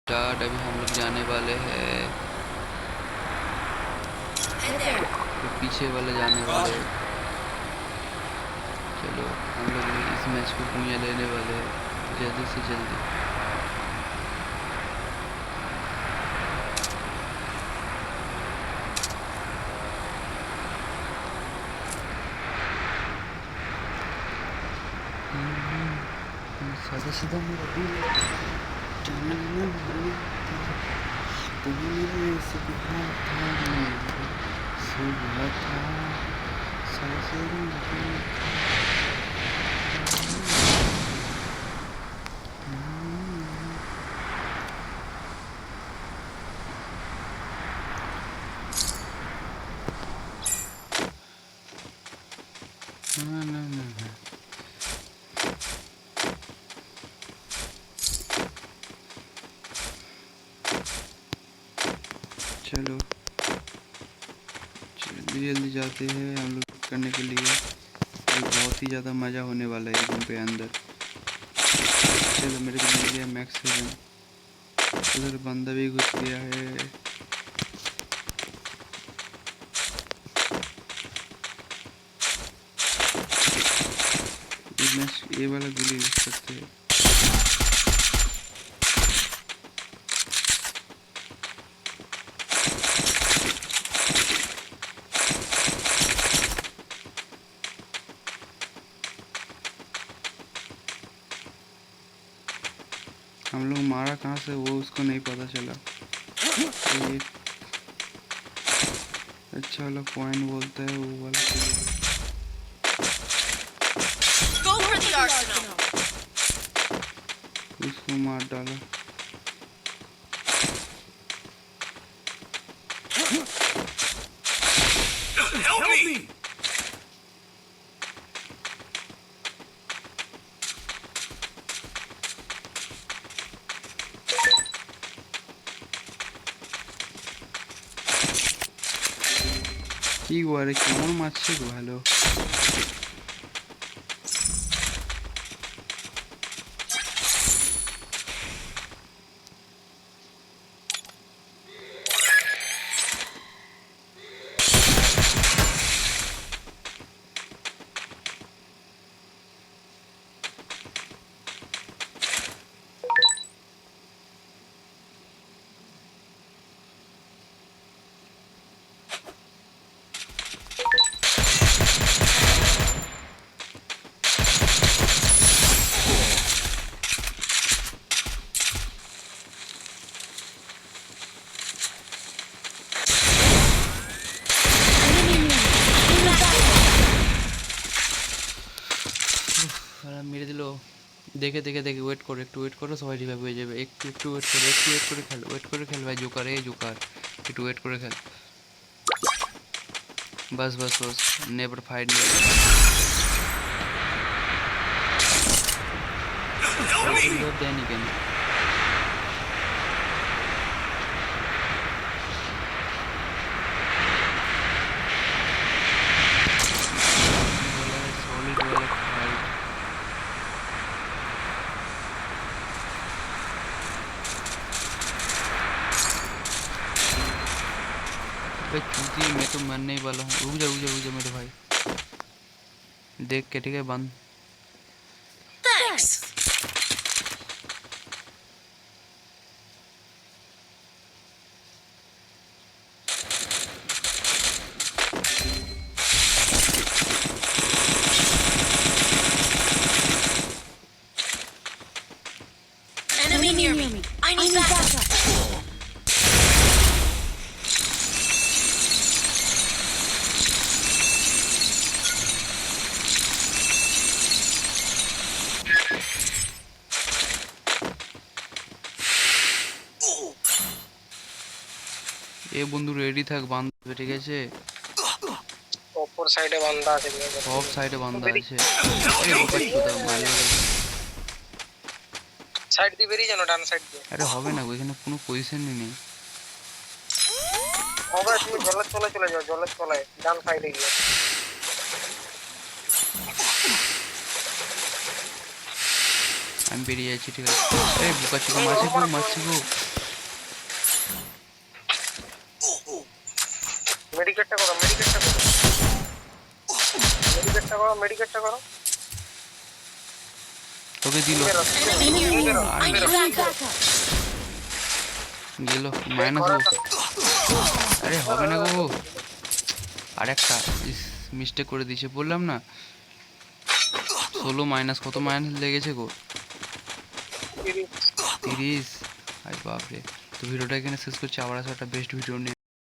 Start. अभी हम लोग जाने वाले हैं, तो पीछे वाले जाने वाले हैं। चलो हम लोग इस मैच को पूंजा लेने वाले हैं जल्दी से जल्दी। सादा सीधा मेरा दिल सुबह था चलो जल्दी जल्दी जाते हैं हम लोग करने के लिए। बहुत ही ज़्यादा मज़ा होने वाला है गेम पे अंदर। चलो मेरे को मिल गया मैक्स 7। उधर बंदा भी घुस गया है। ये वाला गोली यूज करते हैं। हम लोग मारा कहाँ से वो उसको नहीं पता चला। ये अच्छा वाला पॉइंट बोलता है वो वाला। उसको मार डाला। কি গো আরে কেমন মারছে গো। হ্যালো মেরে দিল। দেখে দেখে দেখে ওয়েট করো, একটু ওয়েট করো, সবাই রিভাইভ হয়ে যাবে। একটু একটু ওয়েট করো, একটু ওয়েট করে খেল, ওয়েট করে খেল ভাই। জোকার জোকার, একটু ওয়েট করে খেল। बस बस बस नेवर फाइट देनी के चूतिए, मैं तो मरने ही वाला हूँ। रुक जा रुक जा रुक जा मेरे भाई, देख के ठीक है बंद। Enemy near me. I need backup. এ বন্ধু রেডি থাক, বান্ধব ঠিক আছে। অপর সাইডে বান্দা আছে, অফ সাইডে বান্দা আছে। আরে ওকে কোথাও মারলো। সাইড দিয়ে বেরিয়ে যাও, ডান সাইড দিয়ে। আরে হবে না, ওইখানে কোনো পজিশনই নেই। হবে, তুমি জলের তলায় চলে যাও, জলের তলায় ডান সাইডে গিয়ে। আমি বেরিয়ে যাচ্ছি, ঠিক আছে। এই বুকাচ্ছি গো, মারছি গো, মারছি গো। মেডিকেটটা করো তোকে দিল, Enemy near me. I need backup. গেল মাইনাস গো। আরে হবে না গো, আরেকটা মিস্টেক করে দিয়েছে, বললাম না। 16 মাইনাস, কত মাইনাস লেগেছে গো? 30। আরে বাপরে। তো ভিডিওটা এখানে শেষ করছি, আবার আসবো একটা বেস্ট ভিডিও নিয়ে।